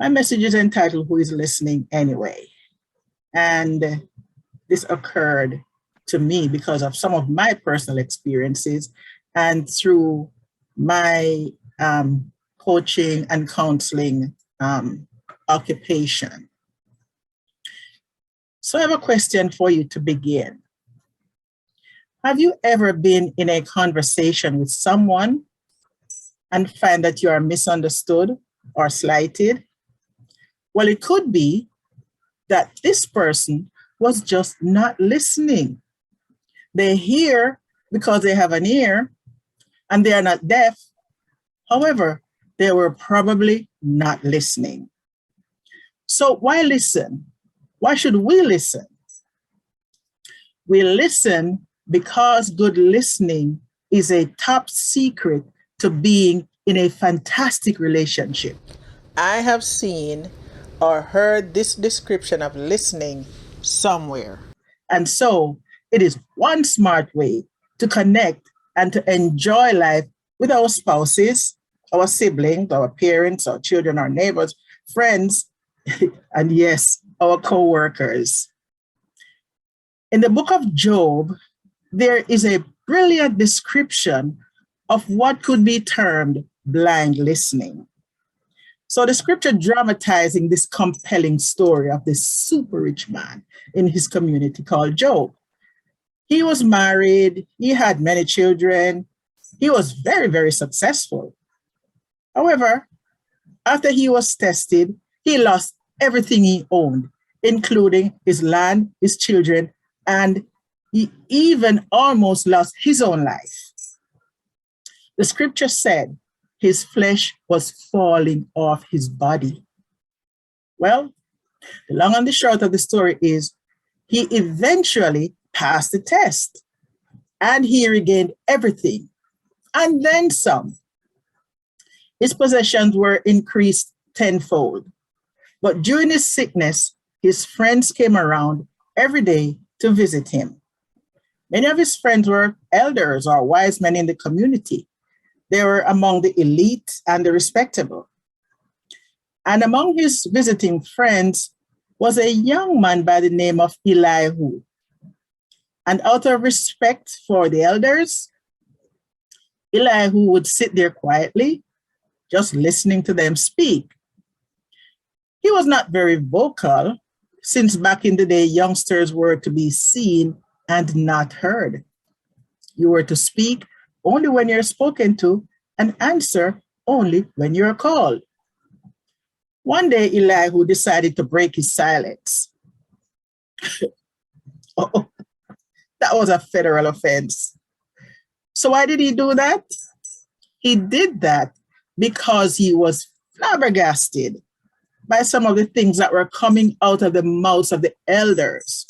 My message is entitled, Who is Listening Anyway? And this occurred to me because of some of my personal experiences and through my coaching and counseling occupation. So I have a question for you to begin. Have you ever been in a conversation with someone and find that you are misunderstood or slighted? Well, it could be that this person was just not listening. They hear because they have an ear and they are not deaf. However, they were probably not listening. So why listen? Why should we listen? We listen because good listening is a top secret to being in a fantastic relationship. I have seen or heard this description of listening somewhere. And so it is one smart way to connect and to enjoy life with our spouses, our siblings, our parents, our children, our neighbors, friends, and yes, our co-workers. In the book of Job, there is a brilliant description of what could be termed blind listening. So the scripture dramatizing this compelling story of this super rich man in his community called Job. He was married, he had many children, he was very, very successful. However, after he was tested, he lost everything he owned, including his land, his children, and he even almost lost his own life. The scripture said his flesh was falling off his body. Well, the long and the short of the story is he eventually passed the test and he regained everything and then some. His possessions were increased tenfold. But during his sickness, his friends came around every day to visit him. Many of his friends were elders or wise men in the community. They were among the elite and the respectable. And among his visiting friends was a young man by the name of Elihu. And out of respect for the elders, Elihu would sit there quietly, just listening to them speak. He was not very vocal, since back in the day, youngsters were to be seen and not heard. You were to speak only when you're spoken to and answer only when you're called. One day, Elihu decided to break his silence. Oh, that was a federal offense. So why did he do that? He did that because he was flabbergasted by some of the things that were coming out of the mouths of the elders.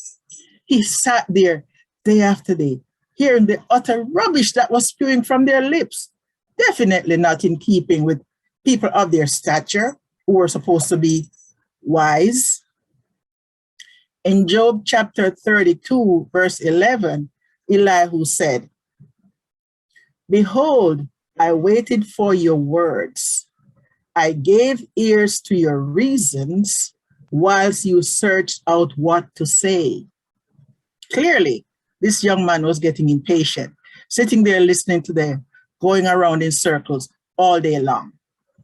He sat there day after day, hearing the utter rubbish that was spewing from their lips, definitely not in keeping with people of their stature who were supposed to be wise. In Job chapter 32, verse 11, Elihu said, "Behold, I waited for your words. I gave ears to your reasons whilst you searched out what to say." Clearly, this young man was getting impatient, sitting there listening to them, going around in circles all day long.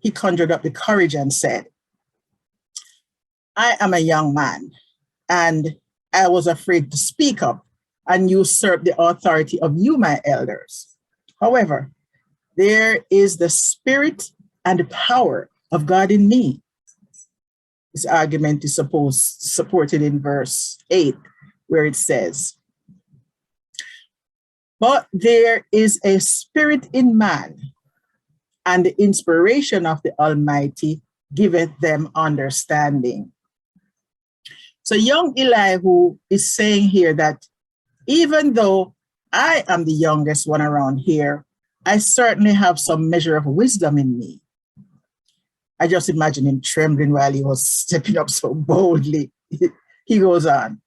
He conjured up the courage and said, "I am a young man, and I was afraid to speak up and usurp the authority of you, my elders. However, there is the spirit and the power of God in me." This argument is supported in verse 8, where it says, "But there is a spirit in man, and the inspiration of the Almighty giveth them understanding." So young Elihu is saying here that even though I am the youngest one around here, I certainly have some measure of wisdom in me. I just imagine him trembling while he was stepping up so boldly. He goes on,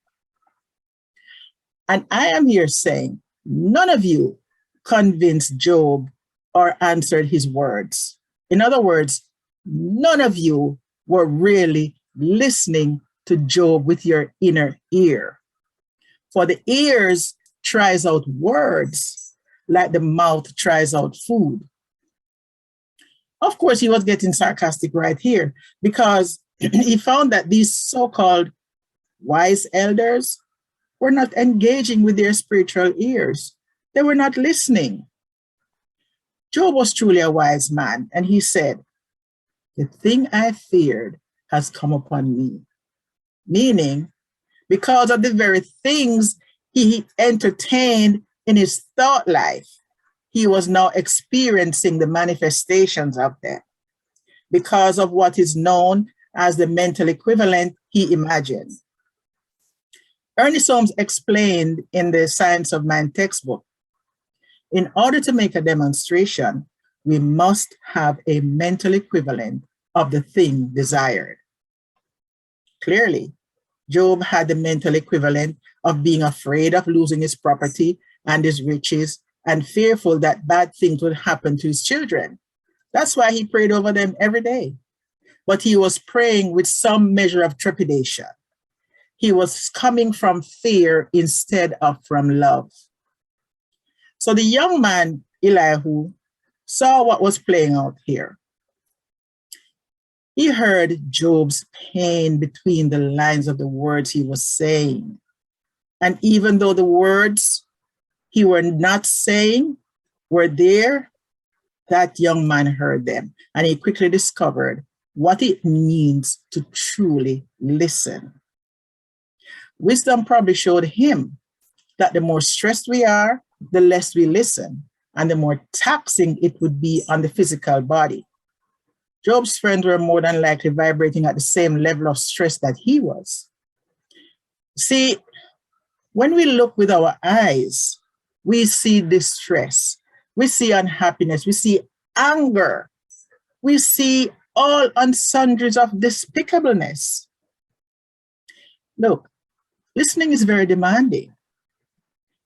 "And I am here saying, none of you convinced Job or answered his words." In other words, none of you were really listening to Job with your inner ear. For the ears tries out words like the mouth tries out food. Of course, he was getting sarcastic right here because he found that these so-called wise elders were not engaging with their spiritual ears. They were not listening. Job was truly a wise man, and he said, "The thing I feared has come upon me." Meaning, because of the very things he entertained in his thought life, he was now experiencing the manifestations of them because of what is known as the mental equivalent he imagined. Ernest Holmes explained in the Science of Mind textbook, in order to make a demonstration, we must have a mental equivalent of the thing desired. Clearly, Job had the mental equivalent of being afraid of losing his property and his riches and fearful that bad things would happen to his children. That's why he prayed over them every day. But he was praying with some measure of trepidation. He was coming from fear instead of from love. So the young man, Elihu, saw what was playing out here. He heard Job's pain between the lines of the words he was saying. And even though the words he were not saying were there, that young man heard them. And he quickly discovered what it means to truly listen. Wisdom probably showed him that the more stressed we are, the less we listen, and the more taxing it would be on the physical body. Job's friends were more than likely vibrating at the same level of stress that he was. See, when we look with our eyes, we see distress, we see unhappiness, we see anger, we see all sundries of despicableness. Look, listening is very demanding,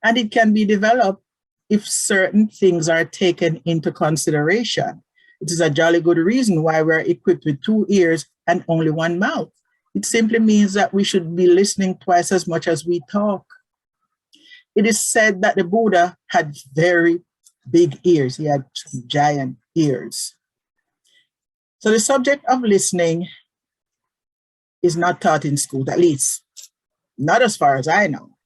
and it can be developed if certain things are taken into consideration. It is a jolly good reason why we're equipped with 2 ears and only 1 mouth. It simply means that we should be listening twice as much as we talk. It is said that the Buddha had very big ears. He had giant ears. So the subject of listening is not taught in school, at least not as far as I know.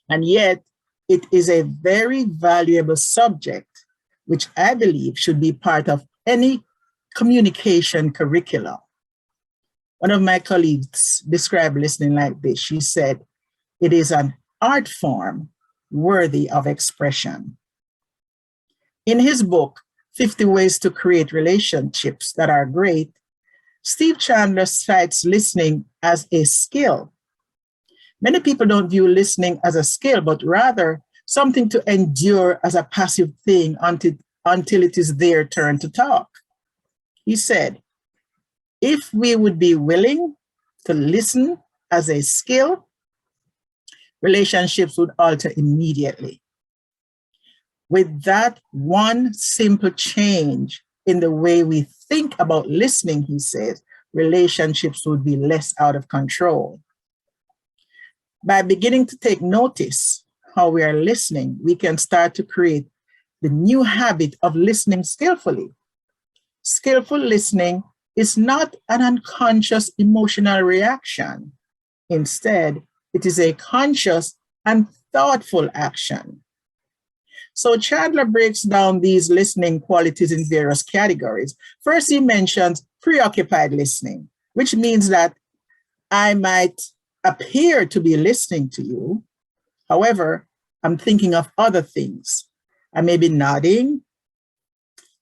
And yet it is a very valuable subject, which I believe should be part of any communication curriculum. One of my colleagues described listening like this. She said, "It is an art form worthy of expression." In his book, 50 Ways to Create Relationships That Are Great, Steve Chandler cites listening as a skill. Many people don't view listening as a skill, but rather something to endure as a passive thing until it is their turn to talk. He said, if we would be willing to listen as a skill, relationships would alter immediately. With that one simple change in the way we think about listening, he says, relationships would be less out of control. By beginning to take notice how we are listening, we can start to create the new habit of listening skillfully. Skillful listening is not an unconscious emotional reaction. Instead, it is a conscious and thoughtful action. So Chandler breaks down these listening qualities in various categories. First, he mentions preoccupied listening, which means that I might appear to be listening to you. However, I'm thinking of other things. I may be nodding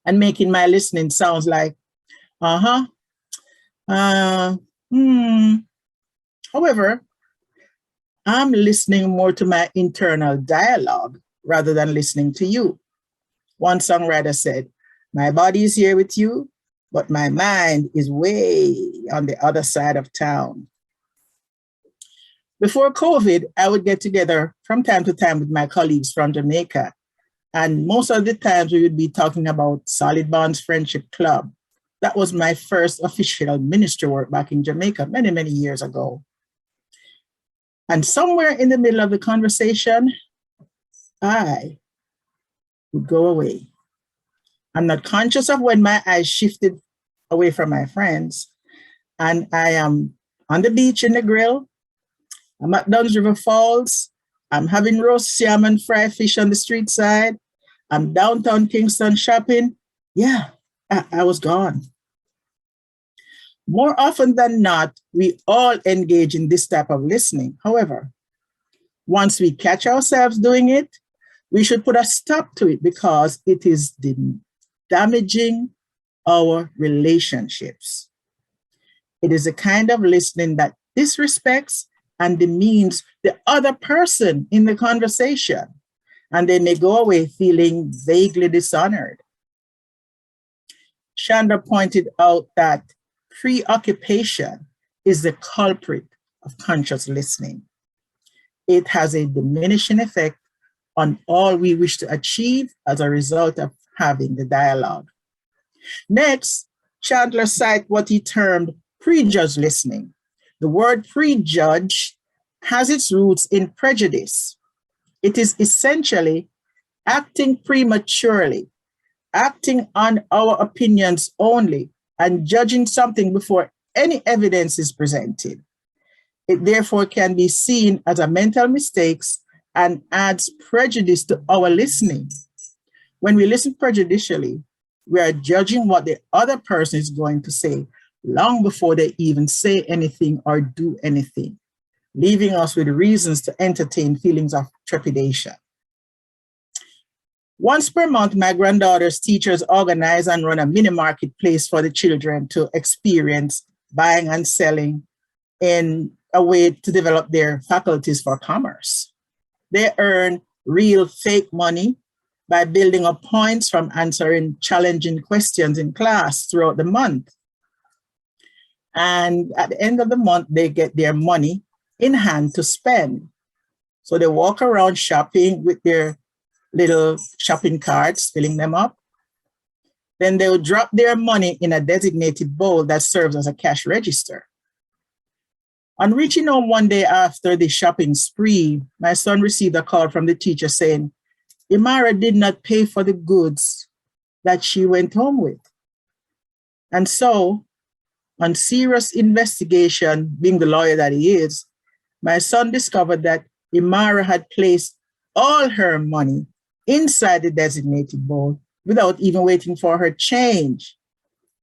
and making my listening sounds like, However, I'm listening more to my internal dialogue rather than listening to you. One songwriter said, my body is here with you, but my mind is way on the other side of town. Before COVID, I would get together from time to time with my colleagues from Jamaica. And most of the times we would be talking about Solid Bonds Friendship Club, That was my first official ministry work back in Jamaica many, many years ago. And somewhere in the middle of the conversation, I would go away. I'm not conscious of when my eyes shifted away from my friends. And I am on the beach in the grill. I'm at Duns River Falls. I'm having roast salmon, fried fish on the street side. I'm downtown Kingston shopping. Yeah, I was gone. More often than not, we all engage in this type of listening. However, once we catch ourselves doing it, we should put a stop to it because it is damaging our relationships. It is a kind of listening that disrespects and demeans the other person in the conversation, and they may go away feeling vaguely dishonored. Chandra pointed out that preoccupation is the culprit of conscious listening. It has a diminishing effect on all we wish to achieve as a result of having the dialogue. Next, Chandler cited what he termed prejudged listening. The word prejudge has its roots in prejudice. It is essentially acting prematurely, acting on our opinions only, and judging something before any evidence is presented. It therefore can be seen as a mental mistake and adds prejudice to our listening. When we listen prejudicially, we are judging what the other person is going to say long before they even say anything or do anything, leaving us with reasons to entertain feelings of trepidation. Once per month, my granddaughter's teachers organize and run a mini marketplace for the children to experience buying and selling in a way to develop their faculties for commerce. They earn real fake money by building up points from answering challenging questions in class throughout the month. And at the end of the month, they get their money in hand to spend. So they walk around shopping with their little shopping carts, filling them up. Then they'll drop their money in a designated bowl that serves as a cash register. On reaching home one day after the shopping spree, my son received a call from the teacher saying, Imara did not pay for the goods that she went home with. And so, on serious investigation, being the lawyer that he is, my son discovered that Imara had placed all her money inside the designated bowl without even waiting for her change.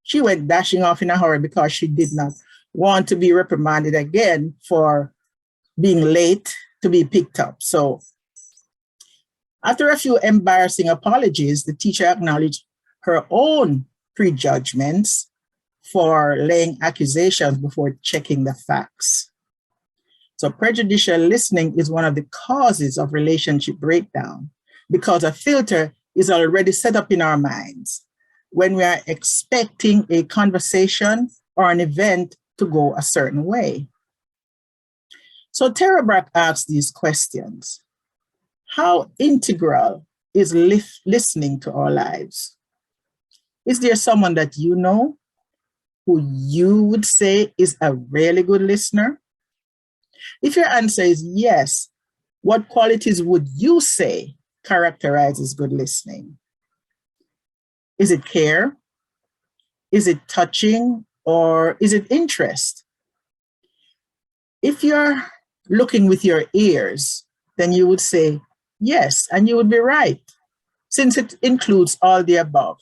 She went dashing off in a hurry because she did not want to be reprimanded again for being late to be picked up. So after a few embarrassing apologies, the teacher acknowledged her own prejudgments for laying accusations before checking the facts. So prejudicial listening is one of the causes of relationship breakdown because a filter is already set up in our minds when we are expecting a conversation or an event to go a certain way. So Tara Brack asks these questions. How integral is listening to our lives? Is there someone that you know who you would say is a really good listener? If your answer is yes, what qualities would you say characterizes good listening? Is it care? Is it touching? Or is it interest? If you're looking with your ears, then you would say yes, and you would be right, since it includes all the above.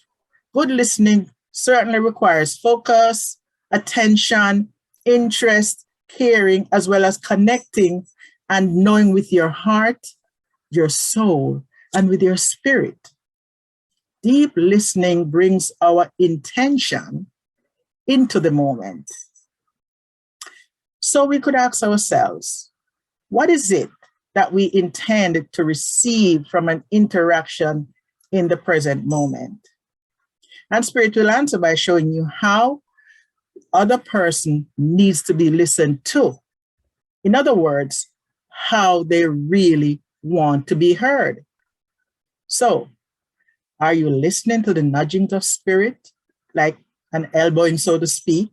Good listening certainly requires focus, attention, interest, caring, as well as connecting and knowing with your heart, your soul, and with your spirit. Deep listening brings our intention into the moment. So we could ask ourselves, what is it that we intend to receive from an interaction in the present moment? And Spirit will answer by showing you how the other person needs to be listened to. In other words, how they really want to be heard. So, are you listening to the nudgings of Spirit, like and elbowing, so to speak,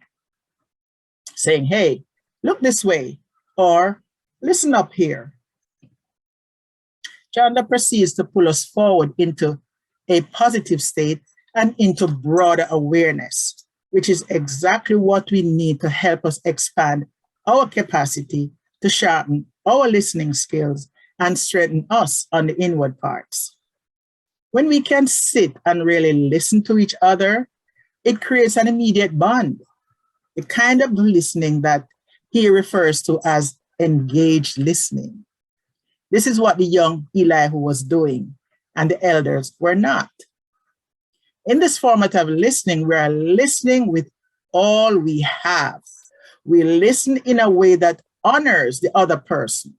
saying, hey, look this way, or listen up here. Chandler proceeds to pull us forward into a positive state and into broader awareness, which is exactly what we need to help us expand our capacity to sharpen our listening skills and strengthen us on the inward parts. When we can sit and really listen to each other, it creates an immediate bond, the kind of listening that he refers to as engaged listening. This is what the young Elihu was doing, and the elders were not. In this format of listening, we are listening with all we have. We listen in a way that honors the other person.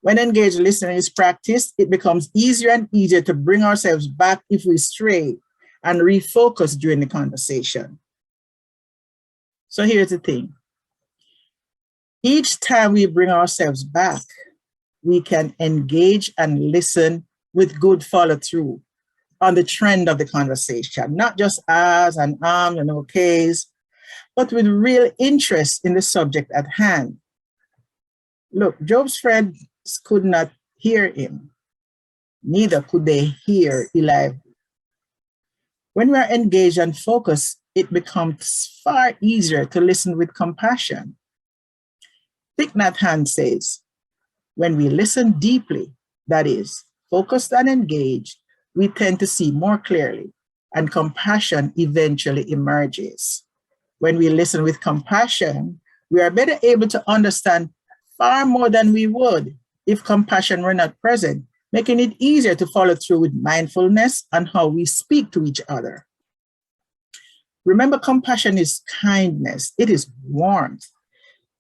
When engaged listening is practiced, it becomes easier and easier to bring ourselves back if we stray and refocus during the conversation. So here's the thing. Each time we bring ourselves back, we can engage and listen with good follow-through on the trend of the conversation, not just ahs and and okays, but with real interest in the subject at hand. Look, Job's friends could not hear him. Neither could they hear Elihu. When we are engaged and focused, it becomes far easier to listen with compassion. Thich Nhat Hanh says, when we listen deeply, that is, focused and engaged, we tend to see more clearly, and compassion eventually emerges. When we listen with compassion, we are better able to understand far more than we would if compassion were not present, making it easier to follow through with mindfulness and how we speak to each other. Remember, compassion is kindness, it is warmth,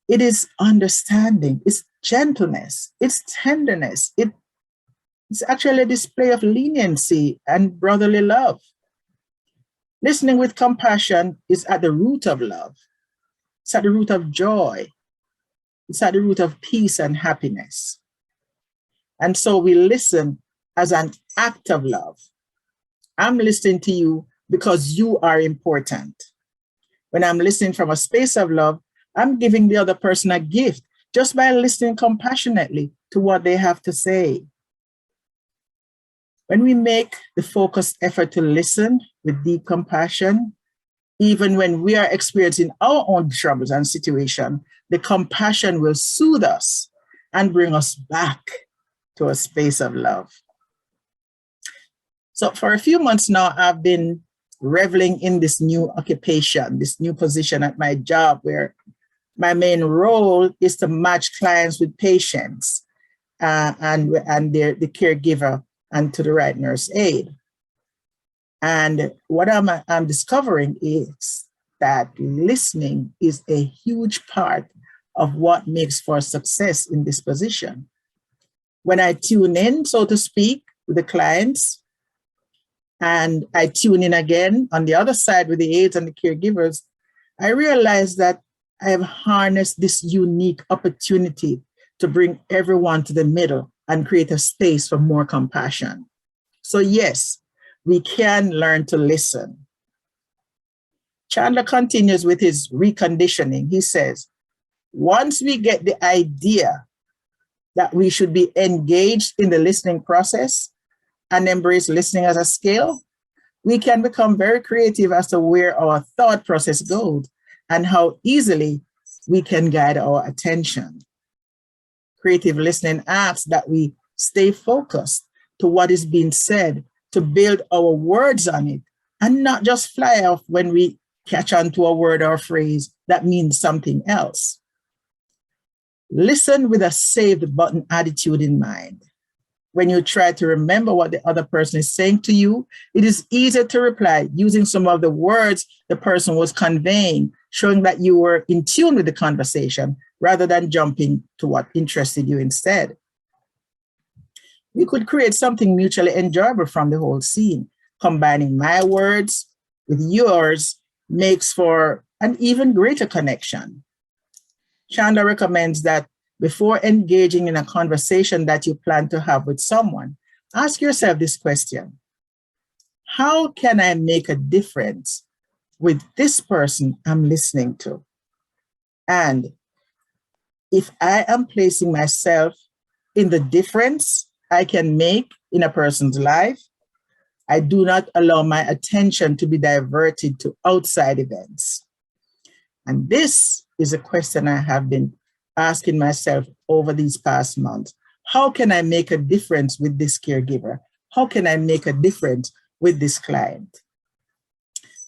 it is understanding, it's gentleness, it's tenderness, it's actually a display of leniency and brotherly love. Listening with compassion is at the root of love. It's at the root of joy. It's at the root of peace and happiness. And so we listen as an act of love. I'm listening to you because you are important. When I'm listening from a space of love, I'm giving the other person a gift just by listening compassionately to what they have to say. When we make the focused effort to listen with deep compassion, even when we are experiencing our own troubles and situation, the compassion will soothe us and bring us back to a space of love. So for a few months now, I've been reveling in this new occupation, this new position at my job, where my main role is to match clients with patients and the caregiver and to the right nurse aide. And what I'm discovering is that listening is a huge part of what makes for success in this position. When I tune in, so to speak, with the clients, and I tune in again on the other side with the aides and the caregivers, I realize that I have harnessed this unique opportunity to bring everyone to the middle and create a space for more compassion. So yes, we can learn to listen. Chandler continues with his reconditioning. He says, once we get the idea that we should be engaged in the listening process and embrace listening as a skill, we can become very creative as to where our thought process goes and how easily we can guide our attention. Creative listening asks that we stay focused to what is being said, to build our words on it, and not just fly off when we catch on to a word or phrase that means something else. Listen with a save button attitude in mind. When you try to remember what the other person is saying to you, it is easier to reply using some of the words the person was conveying, showing that you were in tune with the conversation rather than jumping to what interested you instead. We could create something mutually enjoyable from the whole scene. Combining my words with yours makes for an even greater connection. Chandler recommends that before engaging in a conversation that you plan to have with someone, ask yourself this question: how can I make a difference with this person I'm listening to. And if I am placing myself in the difference I can make in a person's life, I do not allow my attention to be diverted to outside events. And this is a question I have been asking myself over these past months. How can I make a difference with this caregiver? How can I make a difference with this client?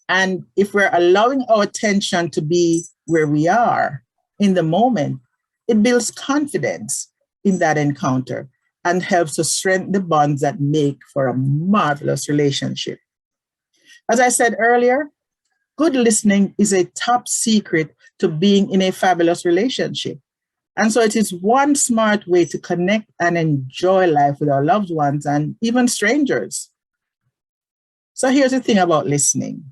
And if we're allowing our attention to be where we are in the moment, it builds confidence in that encounter and helps to strengthen the bonds that make for a marvelous relationship. As I said earlier, good listening is a top secret to being in a fabulous relationship. And so it is one smart way to connect and enjoy life with our loved ones and even strangers. So here's the thing about listening.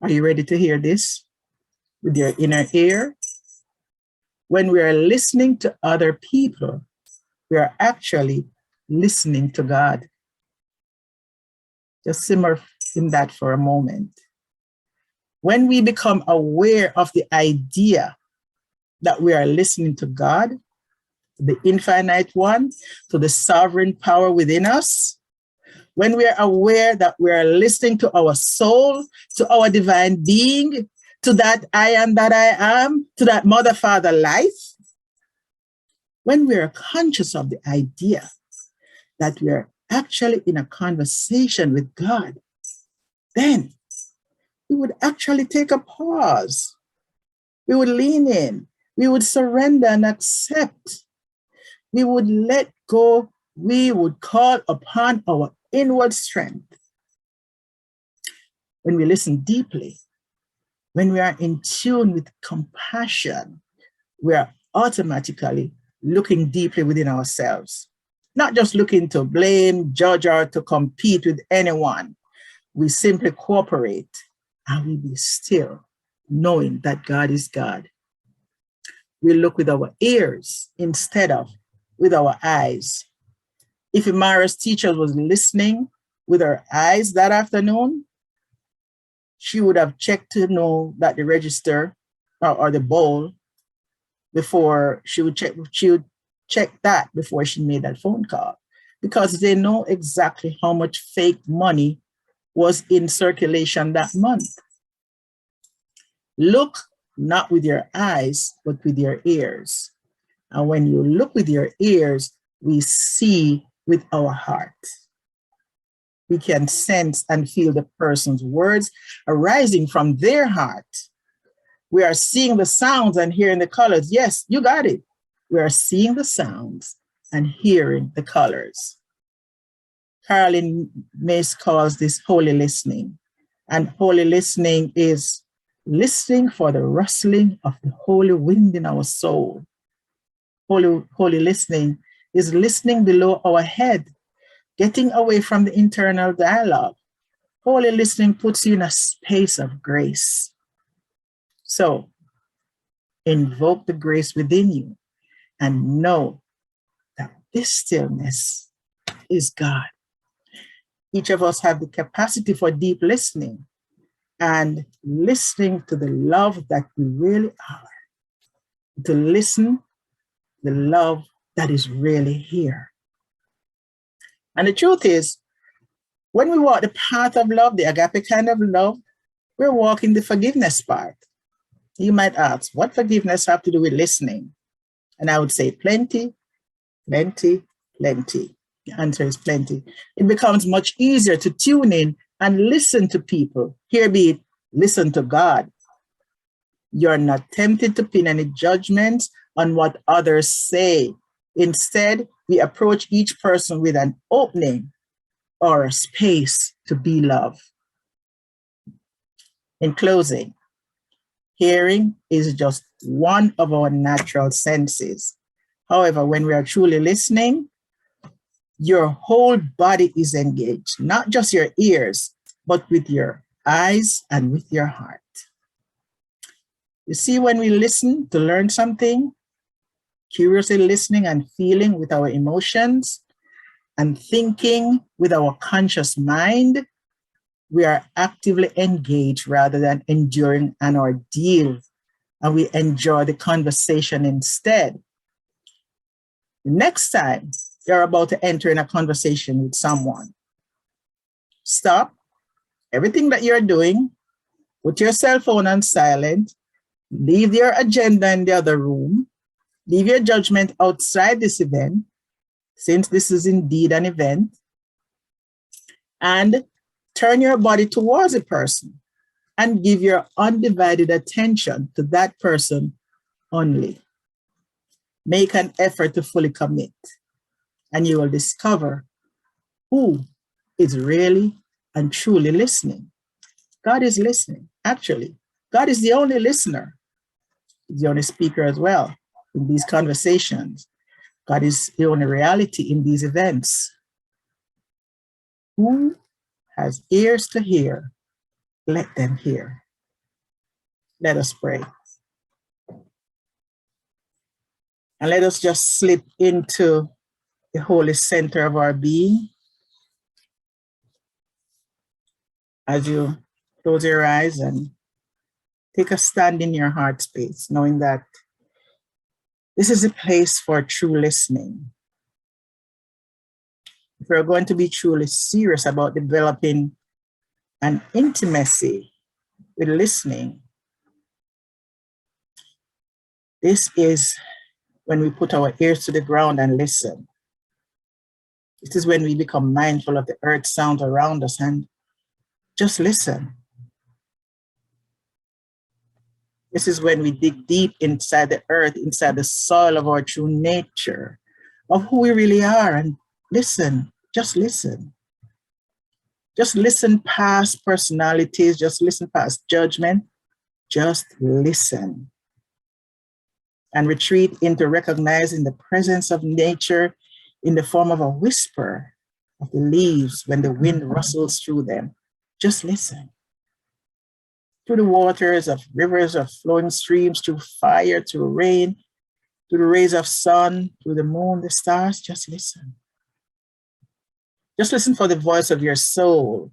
Are you ready to hear this with your inner ear? When we are listening to other people, we are actually listening to God. Just simmer in that for a moment. When we become aware of the idea that we are listening to God, the infinite one, to the sovereign power within us, when we are aware that we are listening to our soul, to our divine being, to that I am that I am, to that mother, father life, when we are conscious of the idea that we are actually in a conversation with God, then we would actually take a pause. We would lean in. We would surrender and accept. We would let go. We would call upon our inward strength. When we listen deeply, when we are in tune with compassion, we are automatically looking deeply within ourselves, not just looking to blame, judge, or to compete with anyone. We simply cooperate and we be still, knowing that God is God. We look with our ears instead of with our eyes. If Imara's teacher was listening with her eyes that afternoon, she would have checked to know that the register or the bowl before she would check that before she made that phone call, because they know exactly how much fake money was in circulation that month. Look not with your eyes, but with your ears. And when you look with your ears, we see with our heart. We can sense and feel the person's words arising from their heart. We are seeing the sounds and hearing the colors. Yes, you got it. We are seeing the sounds and hearing the colors. Carolyn Mace calls this holy listening. And holy listening is listening for the rustling of the holy wind in our soul. Holy listening is listening below our head, getting away from the internal dialogue. Holy listening puts you in a space of grace. So invoke the grace within you and know that this stillness is God. Each of us have the capacity for deep listening and listening to the love that we really are. To listen the love that is really here. And the truth is, when we walk the path of love, the agape kind of love, we're walking the forgiveness part. You might ask, what forgiveness have to do with listening? And I would say plenty, plenty, plenty. The answer is plenty. It becomes much easier to tune in and listen to people. Here be it, listen to God. You're not tempted to pin any judgments on what others say. Instead, we approach each person with an opening or a space to be love. In closing, hearing is just one of our natural senses. However, when we are truly listening, your whole body is engaged, not just your ears, but with your eyes and with your heart. You see, when we listen to learn something, curiously listening and feeling with our emotions and thinking with our conscious mind, we are actively engaged rather than enduring an ordeal, and we enjoy the conversation instead. The next time you're about to enter in a conversation with someone, stop everything that you're doing, put your cell phone on silent, leave your agenda in the other room, leave your judgment outside this event, since this is indeed an event, and turn your body towards a person and give your undivided attention to that person only. Make an effort to fully commit, and you will discover who is really and truly listening. God is listening, actually. God is the only listener. He's the only speaker as well in these conversations. God is the only reality in these events. Who has ears to hear, let them hear. Let us pray. And let us just slip into the holy center of our being. As you close your eyes and take a stand in your heart space, knowing that this is a place for true listening. If we're going to be truly serious about developing an intimacy with listening, this is when we put our ears to the ground and listen. This is when we become mindful of the earth sounds around us and just listen. This is when we dig deep inside the earth, inside the soil of our true nature, of who we really are, and listen, just listen. Just listen past personalities, just listen past judgment, just listen. And retreat into recognizing the presence of nature in the form of a whisper of the leaves when the wind rustles through them. Just listen. Through the waters of rivers, of flowing streams, through fire, through rain, through the rays of sun, through the moon, the stars, just listen. Just listen for the voice of your soul,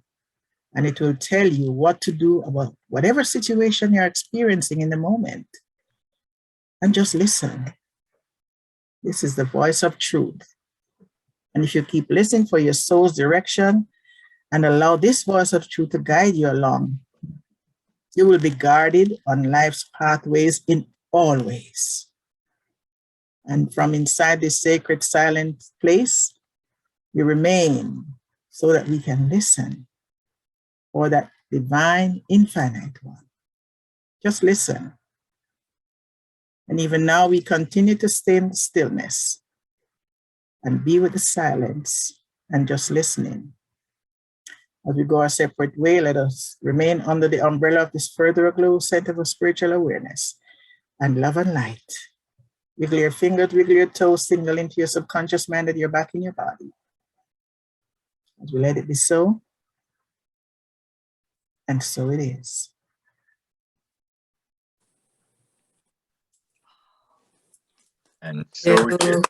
and it will tell you what to do about whatever situation you're experiencing in the moment. And just listen. This is the voice of truth. And if you keep listening for your soul's direction and allow this voice of truth to guide you along, you will be guarded on life's pathways in all ways. And from inside this sacred silent place, we remain so that we can listen for that divine infinite one. Just listen. And even now we continue to stay in stillness and be with the silence and just listening. As we go our separate way, let us remain under the umbrella of this further Aglow Center for Spiritual Awareness and Love and Light. Wiggle your fingers, wiggle your toes, signal into your subconscious mind that you're back in your body. As we let it be so, and so it is. And so it is.